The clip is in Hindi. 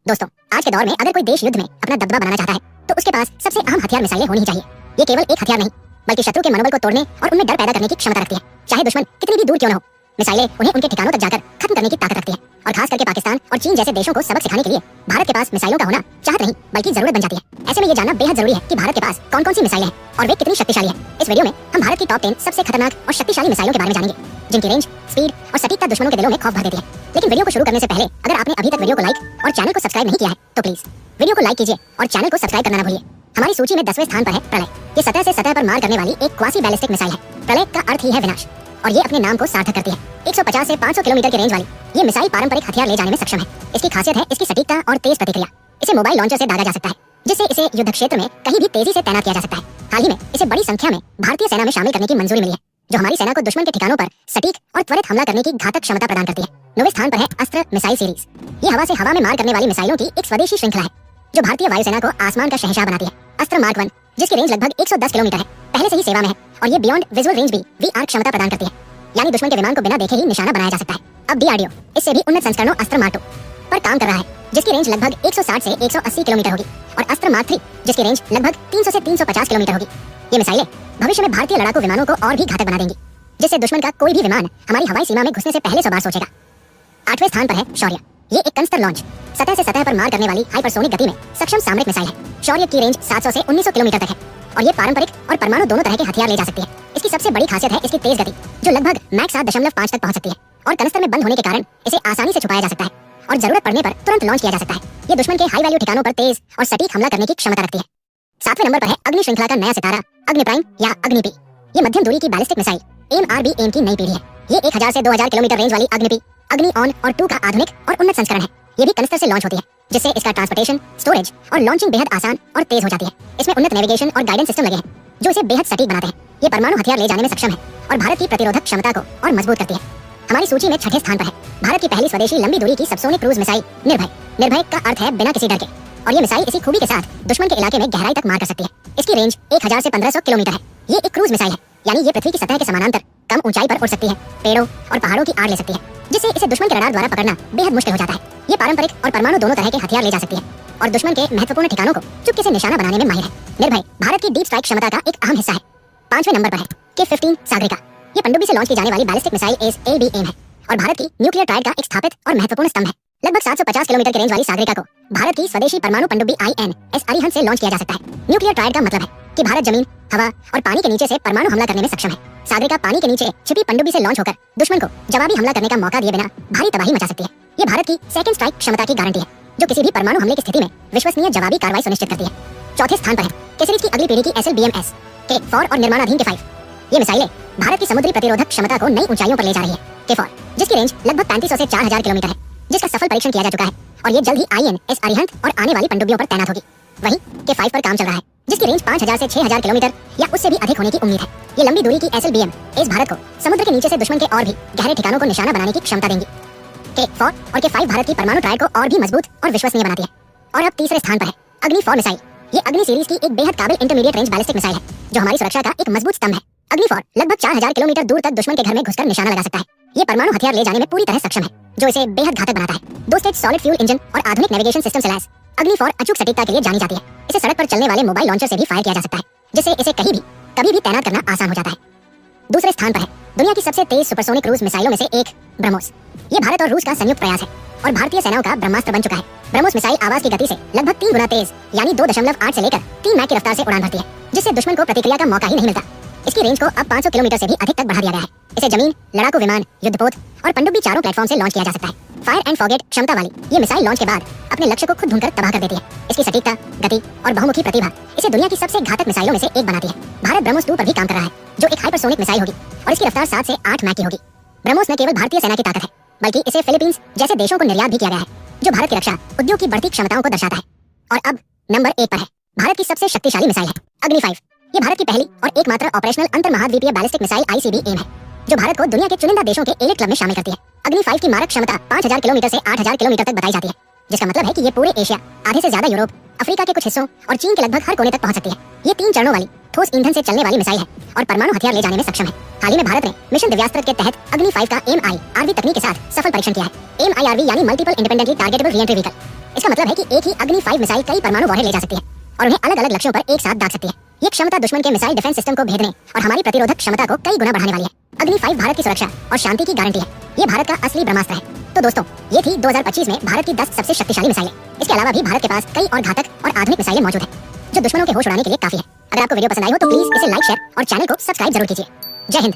दोस्तों, आज के दौर में अगर कोई देश युद्ध में अपना दबदबा बनाना चाहता है तो उसके पास सबसे अहम हथियार मिसाइलें होनी ही चाहिए। ये केवल एक हथियार नहीं बल्कि शत्रु के मनोबल को तोड़ने और उनमें डर पैदा करने की क्षमता रखती है, चाहे दुश्मन कितनी भी दूर क्यों न हो। मिसाइलें उन्हें उनके ठिकानों तक जाकर खत्म करने की ताकत रखती है और खास करके पाकिस्तान और चीन जैसे देशों को सबक सिखाने के लिए भारत के पास मिसाइलों का होना चाहत नहीं बल्कि जरूरत बन जाती है। ऐसे में ये जानना बेहद जरूरी है कि भारत के पास कौन कौन सी मिसाइलें हैं और वे कितनी शक्तिशाली है। इस वीडियो में हम भारत की टॉप 10 सबसे खतरनाक और शक्तिशाली मिसाइलों के बारे में जानेंगे, जिनकी रेंज, स्पीड और सटीकता दुश्मनों के दिलों में खौफ भर देती है। लेकिन वीडियो को शुरू करने से पहले अगर आपने अभी तक वीडियो को लाइक और चैनल को सब्सक्राइब नहीं किया है तो प्लीज वीडियो को लाइक कीजिए और चैनल को सब्सक्राइब करना न भूलिए। हमारी सूची में 10वें स्थान पर है प्रलय। ये सतह से सतह पर मार करने वाली एक क्वासी बैलिस्टिक मिसाइल है। प्रलय का अर्थ ही है विनाश और ये अपने नाम को सार्थक करती है। 150 से 500 किलोमीटर की रेंज वाली ये मिसाइल पारंपरिक हथियार ले जाने में सक्षम है। इसकी खासियत है इसकी सटीकता और तेज प्रतिक्रिया। इसे मोबाइल लॉन्चर से दागा जा सकता है, जिससे इसे युद्ध क्षेत्र में कहीं भी तेजी से तैनात किया जा सकता है। हाल ही में इसे बड़ी संख्या में भारतीय सेना में शामिल करने की मंजूरी मिली है, जो हमारी सेना को दुश्मन के ठिकानों पर सटीक और त्वरित हमला करने की घातक क्षमता प्रदान करती है। 9वें स्थान पर है अस्त्र मिसाइल सीरीज। ये हवा से हवा में मार करने वाली मिसाइलों की एक स्वदेशी श्रृंखला है, जो भारतीय वायुसेना को आसमान का शहंशाह बनाती है। अस्त्र मार्क 1, जिसकी रेंज लगभग 110 किलोमीटर है, पहले से ही सेवा में है और ये बियॉन्ड विजुअल रेंज भी वीआर क्षमता प्रदान करती है, यानी दुश्मन के विमान को बिना देखे ही निशाना बनाया जा सकता है। अब डीआरडीओ इससे भी उन्नत संस्करणों अस्त्र मार्क 2 पर काम कर रहा है, जिसकी रेंज लगभग 160 से 180 किलोमीटर होगी, और अस्त्र मार्क 3 जिसकी रेंज लगभग 300 से 350 किलोमीटर होगी। ये मिसाइलें भविष्य में भारतीय लड़ाकू विमानों को और भी घातक बना देंगी, जिससे दुश्मन का कोई भी विमान हमारी हवाई सीमा में घुसने से पहले 100 बार सोचेगा। 8वें स्थान पर है शौर्य। ये एक कंस्तर लॉन्च सतह से सतह पर मार करने वाली हाइपरसोनिक गति में सक्षम सामरिक मिसाइल है। शौर्य की रेंज 700 से 1900 किलोमीटर तक है और ये पारंपरिक और परमाणु दोनों तरह के हथियार ले जा सकती है। इसकी सबसे बड़ी खासियत है इसकी तेज गति, जो लगभग मैक 7.5 तक पहुंच सकती है, और कनस्तर में बंद होने के कारण इसे आसानी से छुपाया जा सकता है और जरूरत पड़ने पर तुरंत लॉन्च किया जा सकता है। ये दुश्मन के हाई वैल्यू ठिकानों पर तेज और सटीक हमला करने की क्षमता रखती है। 7वें नंबर पर है अग्नि श्रृंखला का नया सितारा अग्नि प्राइम या अग्नि-पी। ये मध्यम दूरी की बैलिस्टिक मिसाइल एमआरबीएम की नई पीढ़ी है। ये 1000 से 2000 किलोमीटर रेंज वाली अग्नि-पी अग्नि ऑन और 2 का आधुनिक और उन्नत संस्करण है। ये भी कनस्तर से लॉन्च होती है, जिससे इसका ट्रांसपोर्टेशन, स्टोरेज और लॉन्चिंग बेहद आसान और तेज हो जाती है। इसमें उन्नत नेविगेशन और गाइडेंस सिस्टम लगे हैं, जो इसे बेहद सटीक बनाते हैं। ये परमाणु हथियार ले जाने में सक्षम है और भारत की प्रतिरोधक क्षमता को और मजबूत करती है। हमारी सूची में 6ठे स्थान पर है भारत की पहली स्वदेशी लंबी दूरी की सबसोनिक क्रूज मिसाइल निर्भय। निर्भय का अर्थ है बिना किसी डर के, और ये मिसाइल इसी खूबी के साथ दुश्मन के इलाके में गहराई तक मार कर सकती है। इसकी रेंज 1000 से 1500 किलोमीटर है। ये एक क्रूज मिसाइल है, यानी ये पृथ्वी की सतह के समानांतर कम ऊंचाई पर उड़ सकती है, पेड़ों और पहाड़ों की आड़ ले सकती है, जिससे इसे दुश्मन के रडार द्वारा पकड़ना बेहद मुश्किल हो जाता है। ये पारंपरिक और परमाणु दोनों तरह के हथियार ले जा सकती है और दुश्मन के महत्वपूर्ण ठिकानों को चुपके से निशाना बनाने में माहिर है। निर्भय भारत की डीप स्ट्राइक क्षमता का एक अहम हिस्सा है। 5वें नंबर पर है K-15 सागरिका। ये पनडुब्बी से लॉन्च की जाने वाली बैलिस्टिक मिसाइल एस-LBM है और भारत की न्यूक्लियर ट्रायड का एक स्थापित और महत्वपूर्ण स्तंभ है। लगभग 750 किलोमीटर की रेंज वाली सागरिका को भारत की स्वदेशी परमाणु पनडुब्बी INS अरिहंत से लॉन्च किया जा सकता है। न्यूक्लियर ट्रायड का मतलब है कि भारत जमीन, हवा और पानी के नीचे से परमाणु हमला करने में सक्षम है। सागरिका पानी के नीचे छिपी पनडुब्बी से लॉन्च होकर दुश्मन को जवाबी हमला करने का मौका दिए बिना भारी तबाही मचा सकती है। ये भारत की सेकंड स्ट्राइक क्षमता की गारंटी है, जो किसी भी परमाणु हमले की स्थिति में विश्वसनीय जवाबी कार्रवाई सुनिश्चित करती है। 4थे स्थान पर है केसरीज की अगली पीढ़ी की SLBM-S K4 और निर्माणाधीन K5। ये मिसाइलें भारत की समुद्री प्रतिरोधक क्षमता को नई ऊंचाइयों पर ले जा रही है। K4 जिसकी रेंज लगभग 3500 से 4000 किलोमीटर है, जिसका सफल परीक्षण किया जा चुका है और ये जल्द ही INS अरिहंत और आने वाली पनडुब्बियों पर तैनात होगी। वहीं K5 पर काम चल रहा है, जिसकी रेंज 5000 से 6000 किलोमीटर या उससे भी अधिक होने की उम्मीद है। ये लंबी दूरी की SLBM इस भारत को समुद्र के नीचे से दुश्मन के और भी गहरे ठिकानों को निशाना बनाने की क्षमता देंगी। K4 और K5 भारत की परमाणु ट्रायड को और भी मजबूत और विश्वसनीय बनाती है। और अब तीसरे स्थान पर है अग्नि 4 मिसाइल। ये अग्नि सीरीज की एक बेहद काबिल इंटरमीडिएट रेंज बैलिस्टिक मिसाइल है, जो हमारी सुरक्षा का एक मजबूत स्तंभ है। अग्नि 4 लगभग 4000 किलोमीटर दूर तक दुश्मन के घर में घुसकर निशाना लगा सकता है। ये परमाणु हथियार ले जाने में पूरी तरह सक्षम है, जो इसे बेहद घातक बनाता है। 2 स्टेज सॉलिड फ्यूल इंजन और आधुनिक नेविगेशन सिस्टम से लैस अग्नि 4 अचूक सटीकता के लिए जानी जाती है। इसे सड़क पर चलने वाले मोबाइल लॉन्चर से भी फायर किया जा सकता है, जिससे इसे कहीं भी कभी भी तैनात करना आसान हो जाता है। दूसरे स्थान पर है दुनिया की सबसे तेज सुपरसोनिक क्रूज मिसाइलों में से एक ब्रह्मोस। ये भारत और रूस का संयुक्त प्रयास है और भारतीय सेनाओं का ब्रह्मास्त्र बन चुका है। ब्रह्मोस मिसाइल आवाज की गति से लगभग 3 गुना तेज यानी 2.8 से लेकर 3 मैक की रफ्तार से उड़ान भरती है, जिससे दुश्मन को प्रतिक्रिया का मौका ही नहीं मिलता। इसकी रेंज को अब 500 किलोमीटर से भी अधिक तक बढ़ा दिया गया है। इसे जमीन, लड़ाकू विमान, युद्धपोत और पनडुब्बी चारों प्लेटफॉर्म से लॉन्च किया जा सकता है। फायर एंड फॉरगेट क्षमता वाली ये मिसाइल लॉन्च के बाद अपने लक्ष्य को खुद ढूंढकर तबाह कर देती है। इसकी सटीकता, गति और बहुमुखी प्रतिभा इसे दुनिया की सबसे घातक मिसाइलों में से एक बनाती है। भारत ब्रह्मोस 2 पर भी काम कर रहा है, जो एक हाइपरसोनिक मिसाइल होगी और इसकी रफ्तार 7 से 8 मैक की होगी। ब्रह्मोस न केवल भारतीय सेना की ताकत है, बल्कि इसे फिलीपींस जैसे देशों को निर्यात भी किया गया है, जो भारत की रक्षा उद्योग की बढ़ती क्षमताओं को दर्शाता है। और अब नंबर 1 पर है भारत की सबसे शक्तिशाली मिसाइल है अग्नि 5। ये भारत की पहली और एकमात्र ऑपरेशनल अंतर महाद्वीपीय बैलिस्टिक मिसाइल ICBM है, जो भारत को दुनिया के चुनिंदा देशों के एलिट क्लब में शामिल करती है। अग्नि 5 की मारक क्षमता 5000 किलोमीटर से 8000 किलोमीटर तक बताई जाती है, जिसका मतलब है कि ये पूरे एशिया, आधे से ज्यादा यूरोप, अफ्रीका के कुछ हिस्सों और चीन के लगभग हर कोने तक पहुंच सकती है। ये 3 चरणों वाली ठोस ईंधन से चलने वाली मिसाइल है और परमाणु हथियार ले जाने में सक्षम है। हाल ही में भारत ने मिशन दिव्यास्त्र के तहत अग्नि 5 का MIRV तकनीक के साथ सफल परीक्षण किया है। MIRV यानी multiple independently targetable re-entry vehicle. इसका मतलब है कि एक ही अग्नि 5 मिसाइल कई परमाणु वॉरहेड ले जा सकती है और उन्हें अलग अलग लक्ष्यों पर एक साथ दाग सकती है। ये क्षमता दुश्मन के मिसाइल डिफेंस सिस्टम को भेदने और हमारी प्रतिरोधक क्षमता को कई गुना बढ़ाने वाली है। अग्नि 5 भारत की सुरक्षा और शांति की गारंटी है। ये भारत का असली ब्रह्मास्त्र है। तो दोस्तों, ये थी 2025 में भारत की 10 सबसे शक्तिशाली मिसाइलें। इसके अलावा भी भारत के पास कई और घातक और आधुनिक मिसाइलें मौजूद हैं, जो दुश्मनों के होश उड़ाने के लिए काफी है। अगर आपको वीडियो पसंद आई हो तो प्लीज इसे लाइक, शेयर और चैनल को सब्सक्राइब जरूर कीजिए। जय हिंद।